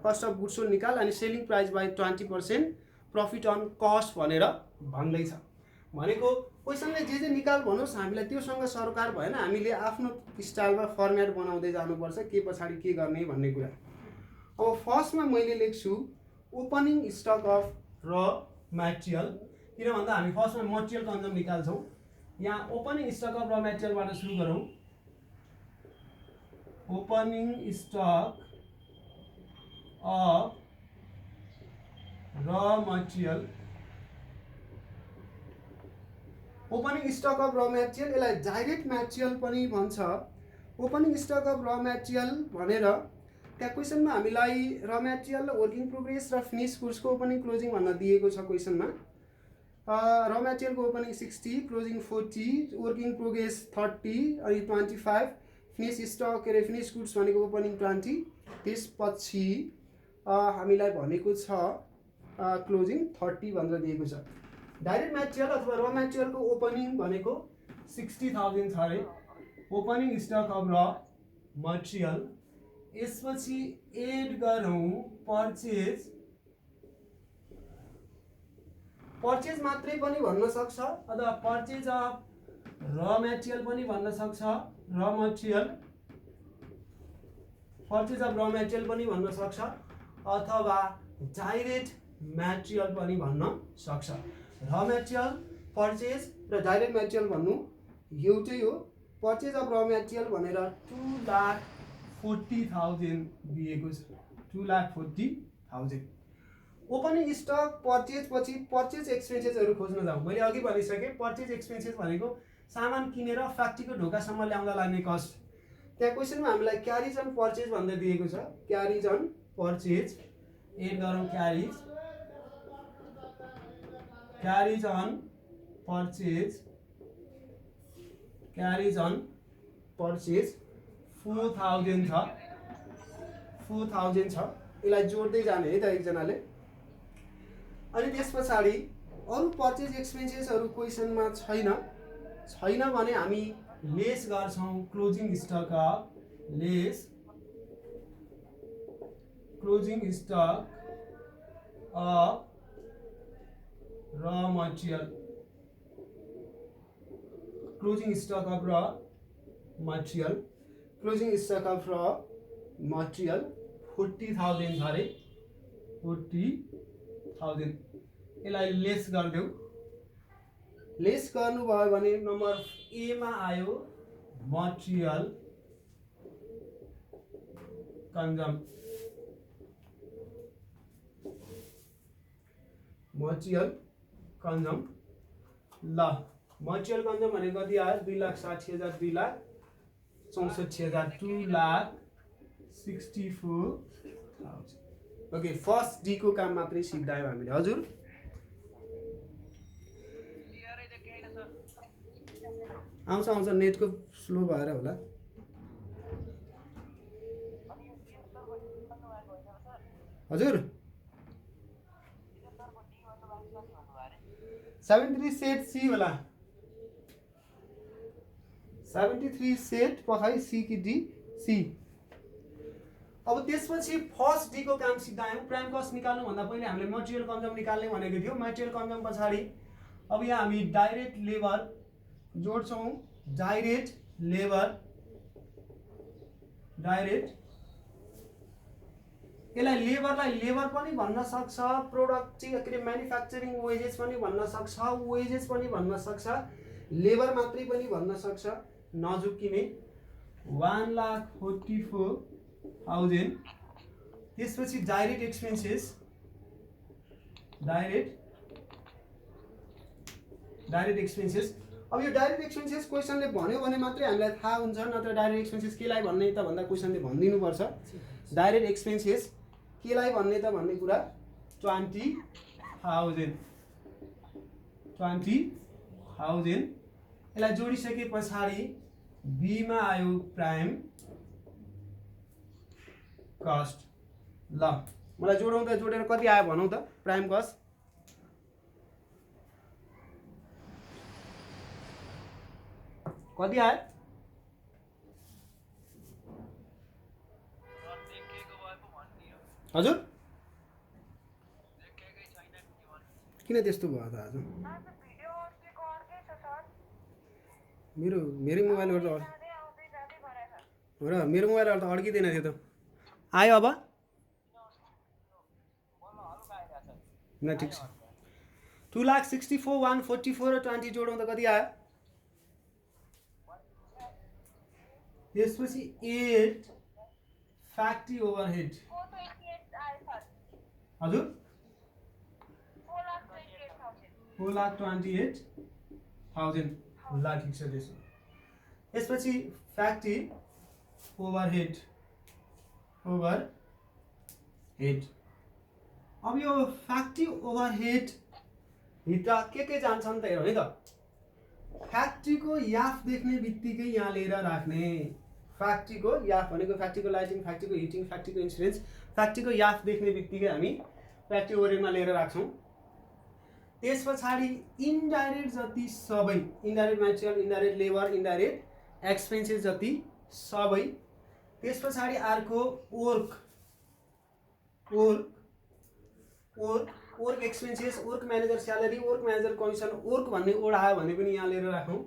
Cost of goods sold निकाल अनि selling price by 20% profit on cost भनेर भन्दैछ। भनेको क्वेसनले जे निकाल भनोस् हामीलाई त्योसँग सरकार भएन, हामीले आफ्नो स्टाइलमा फर्मेट बनाउँदै जानुपर्छ के पछाडि के गर्ने भन्ने कुरा। अब फर्स्टमा मैले लेख्छु opening stock of raw material, किन भन्दा हामी फर्स्टमा मटेरियल कन्जम निकाल्छौँ। यहाँ ओपनिङ स्टक अफ र मटेरियलबाट सुरु गरौँ। Opening stock of raw material, opening stock of raw material, यसलाई डाइरेक्ट मटेरियल पनि भन्छ। Opening stock of raw material भनेर त्यहाँ क्वेसनमा हामीलाई र मटेरियल र वर्किङ प्रोग्रेस र फिनिस गुड्सको ओपनिङ क्लोजिङ भन्न दिएको छ क्वेसनमा। र मटेरियलको ओपनिङ 60, क्लोजिङ 40, वर्किङ प्रोग्रेस 30 अनि 25, फिनिस स्टक के अरे फिनिस गुड्स भनेको ओपनिङ 20, त्यसपछि हामीलाई भनेको छ क्लोजिङ 30 भनेर दिएको छ। डाइरेक्ट मटेरियल अथवा र मटेरियलको ओपनिङ भनेको 60,000 छ अरे opening stock of raw material. यसपछि एड गरौँ पर्चेज, पर्चेज मात्रै पनि भन्न सक्छ अथवा पर्चेज अफ र मटेरियल पनि भन्न सक्छ, र material, purchase of raw material पनि भन्न सक्छ अथवा डाइरेक्ट मटेरियल पनि भन्न सक्छ। र मटेरियल, पर्चेज र डाइरेक्ट मटेरियल भन्नु एउटै हो। पर्चेज अफ र मटेरियल भनेर 2,40,000 दिएको छ, 2,40,000। ओपनिङ स्टक पर्चेज पछि पर्चेज एक्सपेन्सेसहरू खोज्न जाउँ। मैले अघि भनिसकेँ पर्चेज एक्सपेन्सेस भनेको सामान किनेर फ्याक्ट्रीको ढोकासम्म ल्याउँदा लाग्ने कस्ट। त्यहाँ क्वेसनमा हामीलाई क्यारिज अन पर्चेज भन्दै दिएको छ, क्यारिज अन पर्चेज, एड गरौँ carriage, carriage on purchase, carriage on purchase 4,000 छ, 4,000 छ। यसलाई जोड्दै जाने है त एकजनाले। अनि त्यस पछाडि अरू पर्चेज एक्सपेन्सेसहरू क्वेसनमा छैन भने हामी लेस गर्छौँ closing stock of, less closing stock of raw material, closing stock of raw material, closing stock of raw material 40,000 छ अरे 40,000। यसलाई लेस गरिदेऊ। लेस गर्नुभयो भने नम्बर एमा आयो मटेरियल कन्जम, मटेरियल कन्जम। ल मटेरियल कन्जम भनेको कति आयो 2,60,000, 2,64,000, 2,64,000। ओके, फर्स्ट डी को काम मात्रै सिक्दायौँ हामीले। हजुर आउँछ नेटको स्लो भएर होला। हजुर 73 सेट सी होला, 73 सेट पखाइ सी कि डी, सी। अब त्यसपछि फर्स्ट डी को काम सिक्दायौँ। प्राइम कस्ट निकाल्नु भन्दा पहिले हामीले मटेरियल कन्जम निकाल्ने भनेको थियो। मटेरियल कन्जम पछाडि अब यहाँ हामी डाइरेक्ट लेबर जोड्छौँ, डाइरेक्ट लेबर, डाइरेक्ट, यसलाई लेबरलाई लेबर पनि भन्न सक्छ, प्रोडक्टिभ के अरे म्यानुफ्याक्चरिङ वेजेस पनि भन्न सक्छ, वेजेस पनि भन्न सक्छ, लेबर मात्रै पनि भन्न सक्छ, नझुक्किने 1,44,000। त्यसपछि डाइरेक्ट एक्सपेन्सेस, डाइरेक्ट एक्सपेन्सेस। अब यो डाइरेक्ट एक्सपेन्सेस क्वेसनले भन्यो भने मात्रै हामीलाई थाहा हुन्छ, नत्र डाइरेक्ट एक्सपेन्सेस केलाई भन्ने त भन्दा क्वेसनले भनिदिनुपर्छ। डाइरेक्ट एक्सपेन्सेस केलाई भन्ने त भन्ने कुरा 20,000, 20,000। यसलाई जोडिसके पछाडि बीमा आयो प्राइम कस्ट। ल मलाई जोडौँ त, जोडेर कति आयो भनौँ त। प्राइम कस्ट कति आयो? हजुर किन त्यस्तो भयो त आज मेरो मेरै मोबाइलबाट त हो र मेरो मोबाइलबाट त अड्किँदैन थियो त आयो अब ल ठिक छ 2,64,144 र 20 जोडौँ त कति आयो त्यसपछि 8 फ्याक्ट्री ओभरहेड हजुर 4,28,000 ल ठिक छ त्यसो यसपछि फ्याक्ट्री ओभरहेड अब यो फ्याक्ट्री ओभरहेड भित्र के जान्छन् त हेरौँ है त फ्याक्ट्रीको याफ देख्ने बित्तिकै यहाँ लिएर राख्ने फ्याक्ट्रीको याफ भनेको फ्याक्ट्रीको लाइटिङ फ्याक्ट्रीको हिटिङ फ्याक्ट्रीको इन्सुरेन्स फ्याक्ट्रीको याफ देख्ने बित्तिकै हामी फ्याक्ट्री ओभरहेडमा लिएर राख्छौँ त्यस पछाडि इन्डाइरेक्ट जति सबै indirect material indirect labour indirect expenses जति सबै त्यस पछाडि अर्को work expenses work manager salary work manager commission work भन्ने ओड आयो भने पनि यहाँ लिएर राखौँ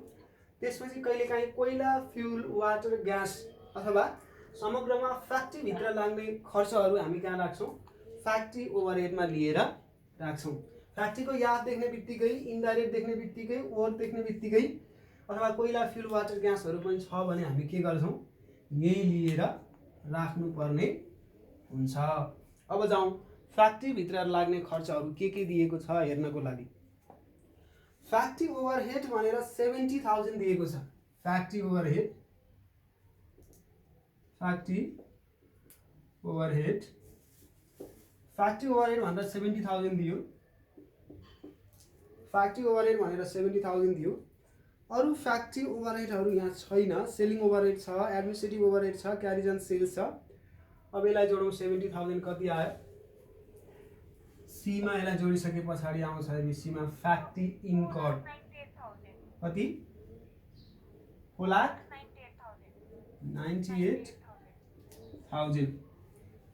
त्यसपछि कहिलेकाहीँ कोइला फ्युल वाटर ग्यास अथवा समग्रमा फ्याक्ट्रीभित्र लाग्ने खर्चहरू हामी कहाँ राख्छौँ फ्याक्ट्री ओभरहेडमा लिएर राख्छौँ फ्याक्ट्रीको याद देख्ने बित्तिकै इन्डाइरेक्ट देख्ने बित्तिकै वर्क देख्ने बित्तिकै अथवा कोइला फ्युल वाटर ग्यासहरू पनि छ भने हामी के गर्छौँ यही लिएर राख्नुपर्ने हुन्छ अब जाउँ फ्याक्ट्रीभित्र लाग्ने खर्चहरू के दिएको छ हेर्नको लागि फ्याक्ट्री ओभरहेड भनेर 70,000 दिएको छ फ्याक्ट्री ओभरहेड भनेर 70,000 दियो फ्याक्ट्री ओभरहेड भनेर 70,000 दियो अरू फ्याक्ट्री ओभरहेडहरू यहाँ छैन सेलिङ ओभरहेड छ एडमिनिस्ट्रेटिभ ओभरहेड छ क्यारेज एन्ड सेल्स छ अब यसलाई जोडौँ 70,000 कति आयो सीमा यसलाई जोडिसके पछाडि आउँछ सीमा फ्याक्ट्री इन्कर्ड कति 4,98,000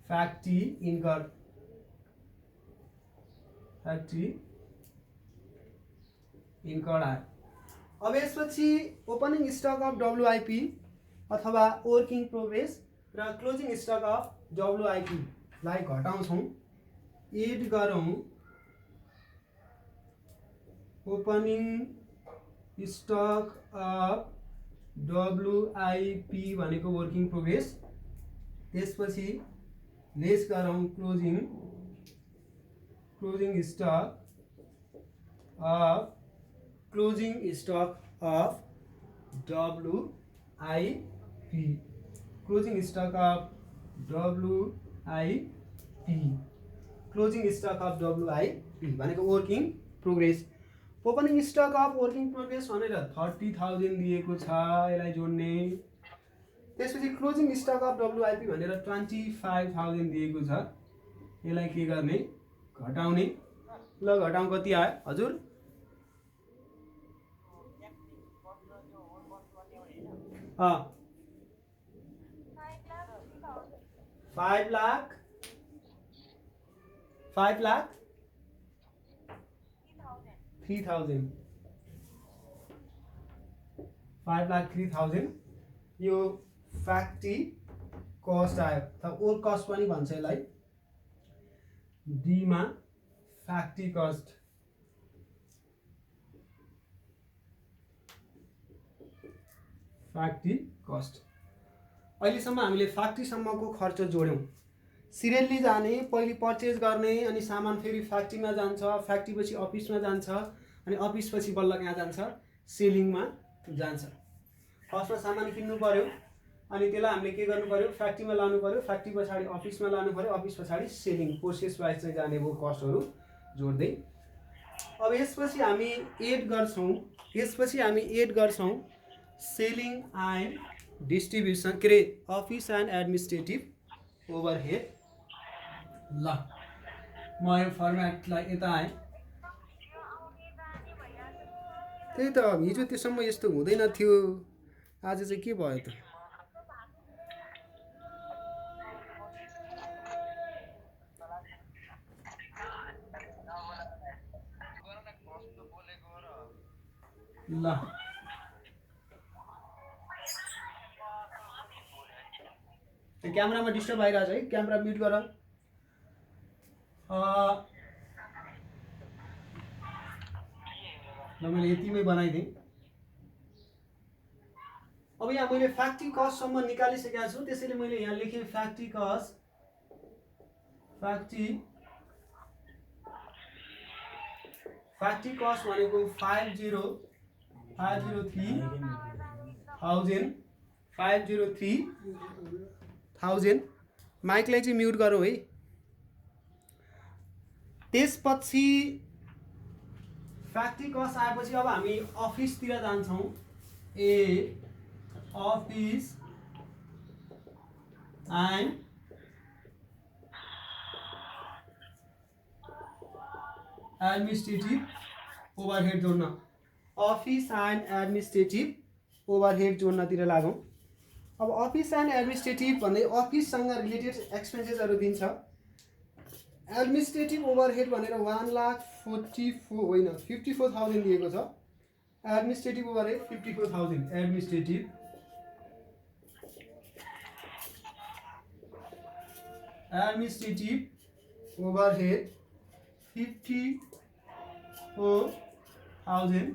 फ्याक्ट्री इन्कर्ड आयो अब यसपछि ओपनिङ स्टक अफ डब्लुआइपी अथवा वर्किङ प्रोग्रेस र क्लोजिङ स्टक अफ डब्लुआइपी लाई घटाउँछौँ एड गरौँ ओपनिङ स्टक अफ डब्लुआइपी भनेको वर्किङ प्रोग्रेस त्यसपछि लेस गरौँ closing stock of WIP closing stock of WIP भनेको working progress opening stock of working progress भनेर 30,000 दिएको छ यसलाई जोड्ने त्यसपछि क्लोजिङ स्टक अफ डब्लुआइपी भनेर 25,000 दिएको छ यसलाई के गर्ने घटाउने ल घटाउँ कति आयो हजुर 5 लाख 5,03,000 यो फ्याक्ट्री कस्ट आयो त वर्क कस्ट पनि भन्छ यसलाई डीमा फ्याक्ट्री कस्ट अहिलेसम्म हामीले फ्याक्ट्रीसम्मको खर्च जोड्यौँ सिरियल्ली जाने पहिले पर्चेज गर्ने अनि सामान फेरि फ्याक्ट्रीमा जान्छ फ्याक्ट्रीपछि अफिसमा जान्छ अनि अफिसपछि बल्ल कहाँ जान्छ सेलिङमा जान्छ फर्स्टमा सामान किन्नु पर्यो अनि त्यसलाई हामीले के गर्नु पर्यो फ्याक्ट्रीमा लानु पर्यो फ्याक्ट्री पछाडि अफिसमा लानु पर्यो अफिस पछाडि सेलिङ प्रोसेस वाइज चाहिँ जाने भयो कस्टहरू जोड्दै अब यसपछि हामी एड गर्छौँ सेलिङ एन्ड डिस्ट्रिब्युसन के अरे अफिस एन्ड एडमिनिस्ट्रेटिभ ओभरहेड ल म यो फर्मेटलाई यता आएँ त्यही त हिजो त्यसम्म यस्तो हुँदैन थियो आज चाहिँ के भयो त ल क्यामेरामा डिस्टर्ब आइरहेछ है, क्यामेरा म्युट गर। ल मैले यतिमै बनाइदिएँ। अब यहाँ मैले फ्याक्ट्री कस्टसम्म निकालिसकेको छु, त्यसैले मैले यहाँ लेखेँ फ्याक्ट्री कस्ट भनेको 503,000 माइकलाई चाहिँ म्युट गरौँ है। त्यसपछि फ्याक्ट्री कस्ट आएपछि अब हामी अफिसतिर जान्छौँ। अफिस एन्ड एडमिनिस्ट्रेटिभ ओभरहेड जोड्न, अफिस एन्ड एडमिनिस्ट्रेटिभ ओभरहेड जोड्नतिर लागौँ। अब अफिस एन्ड एडमिनिस्ट्रेटिभ भन्दै अफिससँग रिलेटेड एक्सपेन्सेसहरू दिन्छ। एडमिनिस्ट्रेटिभ ओभरहेड भनेर 54,000 दिएको छ। Administrative overhead 54,000, administrative overhead 54,000।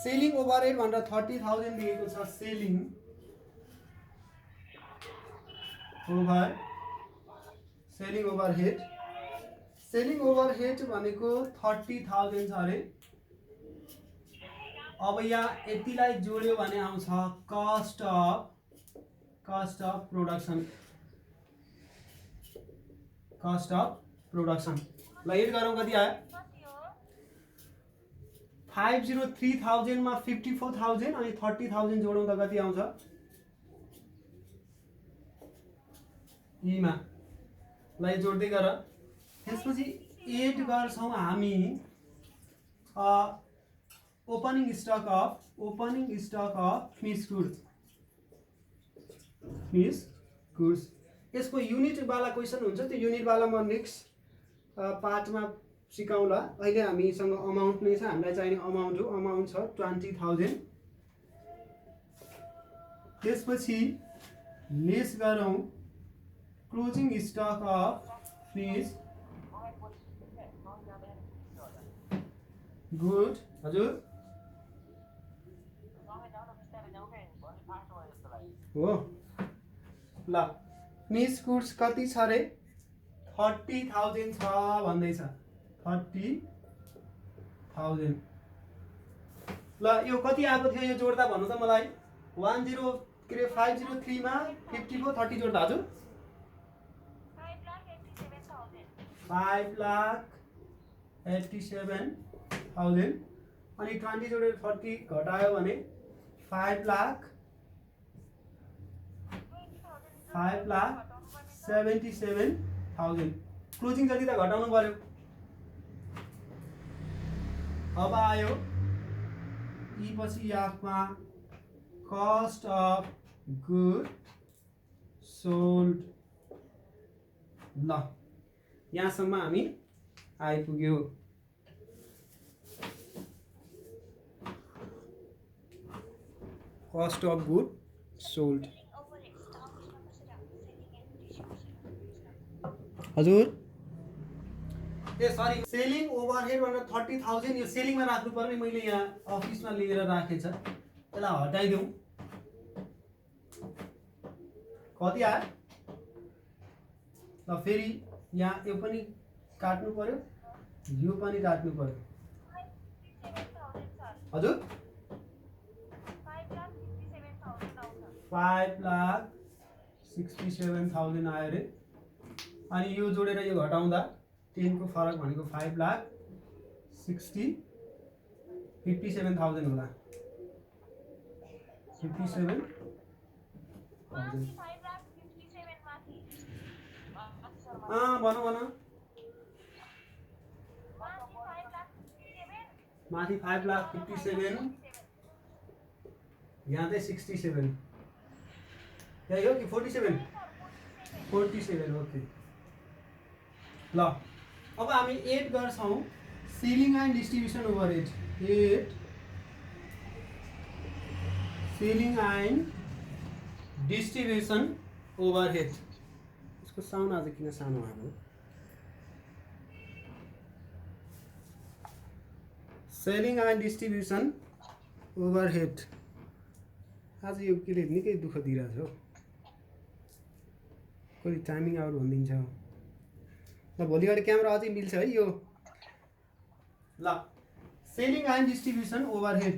Selling overhead भनेर 30,000 दिएको छ। सेलिङ ओभरहेड भनेको 30,000 छ अरे। अब यहाँ यतिलाई जोड्यो भने आउँछ कस्ट अफ प्रोडक्सन। ल एड गरौँ, कति आयो? 503,000 मा 54,000 अनि 30,000 जोडौँ त कति आउँछ? यीमा ल जोड्दै गर। त्यसपछि एड गर्छौँ हामी opening stock of finish goods. यसको युनिटवाला क्वेसन हुन्छ, त्यो युनिटवाला म नेक्स्ट पार्टमा सिकाउँला। अहिले हामीसँग अमाउन्ट नै छ, हामीलाई चाहिने अमाउन्ट छ 20,000। त्यसपछि लेस गरौँ closing stock of finish good. हजुर हो ल फिनिश गुड्स कति छ रे? 30,000 छ भन्दैछ। 30,000। ल यो कति आएको थियो यो जोड्दा भन्नु त मलाई। 503 मा 54 30 जोड्दा हजुर 5,87,000 अनि 20 जोडेर 30 घटायो भने 5,77,000। क्लोजिङ जति त घटाउनु पर्यो। अब आयो यी पछि याफमा कस्ट अफ गुड सोल्ड। ल यहाँसम्म हामी आइपुग्यो। Cost of good sold. हजुर ए सरी, सेलिङ ओभरहेड भनेर 30,000 यो सेलिङमा राख्नु पर्ने, मैले यहाँ अफिसमा लिएर राखेछ। यसलाई हटाइदिउँ। कति आयो? ल फेरि यहाँ यो पनि काट्नु पर्यो, यो पनि काट्नु पर्यो। हजुर 5,67,000 आयो रे। अनि यो जोडेर यो घटाउँदा 10 को फरक भनेको 5,57,000 होला। 57,000 भन माथि 5,57,000 यहाँ चाहिँ 67 यही हो कि 47? 47 ओके। ल अब हामी एड गर्छौँ selling and distribution overhead head selling and distribution overhead यसको साउन्ड आज किन सानो आयो सेलिङ एन्ड डिस्ट्रिब्युसन ओभरहेड आज यो के रे निकै दुःख दिइरहेछ हौ कहिले टाइमिङ आउट भनिदिन्छ ल भोलिबाट क्यामेरा अझै मिल्छ है यो ल selling and distribution overhead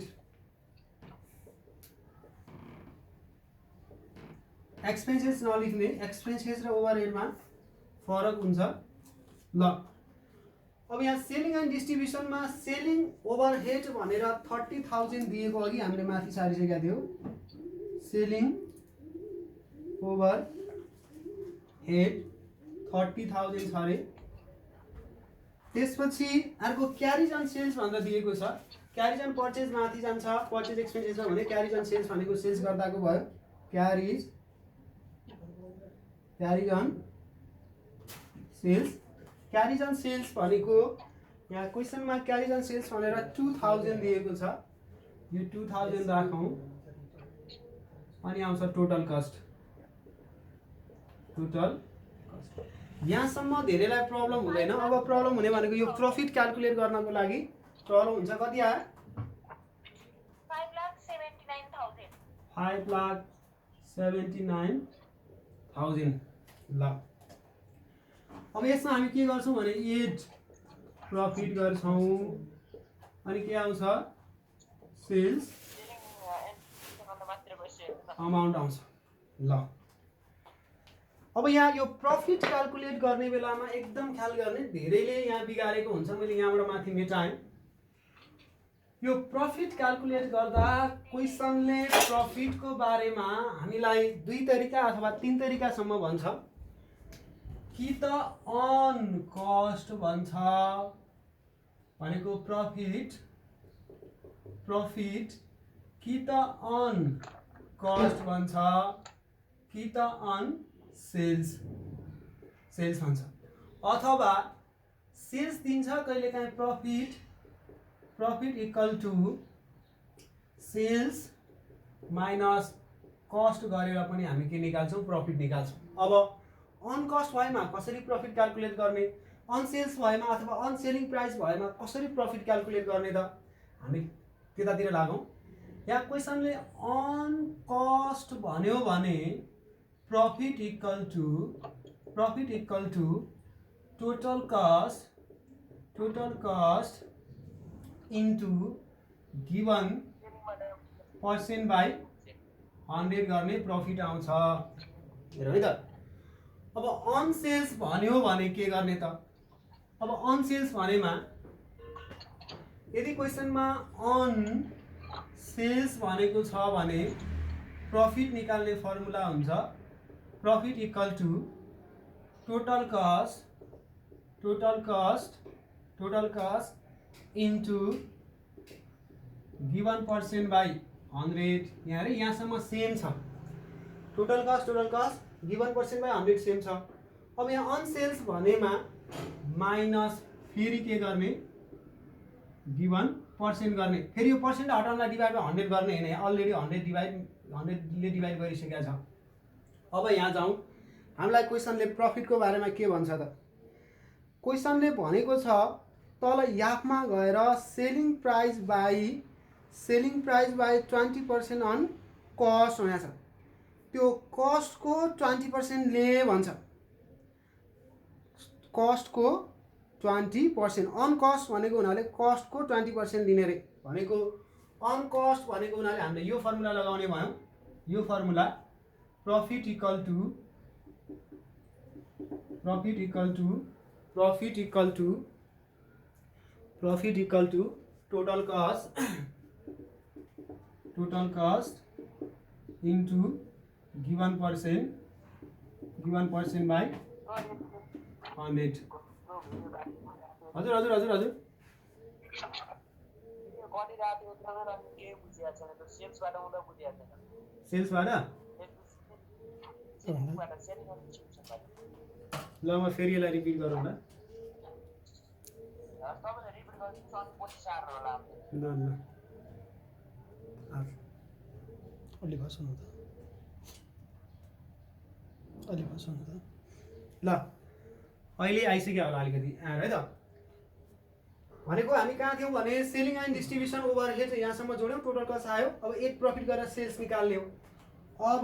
expenses नलेख्ने एक्सपेन्सेस र ओभरहेडमा फरक हुन्छ ल अब यहाँ सेलिङ एन्ड डिस्ट्रिब्युसनमा सेलिङ ओभरहेड भनेर 30,000 दिएको अघि हामीले माथि सारिसकेका थियौँ सेलिङ ओभर हेड 30,000 छ अरे त्यसपछि अर्को क्यारिज अन सेल्स भनेर दिएको छ क्यारिज अन पर्चेज माथि जान्छ पर्चेज एक्सपेन्सेस भने क्यारिज अन सेल्स भनेको सेल्स गर्दाको भयो carriage on sales carriage on sales भनेको यहाँ क्वेसनमा क्यारिज अन सेल्स भनेर 2000 दिएको छ यो 2000 राखौँ अनि आउँछ टोटल कस्ट यहाँसम्म धेरैलाई प्रब्लम हुँदैन अब प्रब्लम हुने भनेको यो प्रफिट क्याल्कुलेट गर्नको लागि प्रब्लम हुन्छ कति आयो 5,79,000 ल अब यसमा हामी के गर्छौँ भने एड प्रफिट गर्छौँ अनि के आउँछ सेल्स अमाउन्ट आउँछ ल अब यहाँ यो प्रफिट क्याल्कुलेट गर्ने बेलामा एकदम ख्याल गर्ने धेरैले यहाँ बिगारेको हुन्छ मैले यहाँबाट माथि मेटाएँ यो प्रफिट क्याल्कुलेट गर्दा क्वेसनले प्रफिटको बारेमा हामीलाई 2 तरिका अथवा 3 तरिकासम्म भन्छ कि त अन कस्ट भन्छ भनेको प्रफिट कि त अन कस्ट भन्छ कि त अन सेल्स भन्छ अथवा सेल्स दिन्छ कहिलेकाहीँ profit equal to sales minus cost गरेर पनि हामी के निकाल्छौँ प्रफिट निकाल्छौँ अब अन कस्ट भएमा कसरी प्रफिट क्याल्कुलेट गर्ने अन सेल्स भएमा अथवा अन सेलिङ प्राइस भएमा कसरी प्रफिट क्याल्कुलेट गर्ने त हामी त्यतातिर लागौँ यहाँ क्वेसनले अन कस्ट भन्यो भने profit equal to total cost into given percent by 100 गर्ने प्रफिट आउँछ हेर है त अब अन सेल्स भन्यो भने के गर्ने त अब अन सेल्स भनेमा यदि क्वेसनमा अन सेल्स भनेको छ भने प्रफिट निकाल्ने फर्मुला हुन्छ profit equal to total cost into given percent by 100 यहाँ रे यहाँसम्म सेम छ total cost given percent by 100 same छ अब यहाँ अन सेल्स भनेमा माइनस फेरि के गर्ने गिवन पर्सेन्ट गर्ने फेरि यो पर्सेन्ट हटाउनलाई डिभाइड बाई 100 गर्ने हैन अलरेडी 100 ले डिभाइड गरिसकेको छ अब यहाँ जाउँ हामीलाई क्वेसनले प्रफिटको बारेमा के भन्छ त क्वेसनले भनेको छ तल याफमा गएर selling price by 20% on cost भनेको छ त्यो कस्टको 20% ले भन्छ कस्टको 20% अन कस्ट भनेको हुनाले कस्टको 20% लिने रे भनेको अन कस्ट भनेको हुनाले हामीले यो फर्मुला लगाउने भयौँ यो formula profit equal to total cost into given percent by 100 हजुर सेल्सबाट ल म फेरि यसलाई रिपिट गरौँ ल ल ल अलि बस्नु त अलि बस्नु त ल अहिले आइसक्यो होला अलिकति आएर है त भनेको हामी कहाँ थियौँ भने सेलिङ एन्ड डिस्ट्रिब्युसन ओभरहेड यहाँसम्म जोड्यौँ टोटल कस्ट आयो अब 8 प्रफिट गरेर सेल्स निकाल्ने हो अब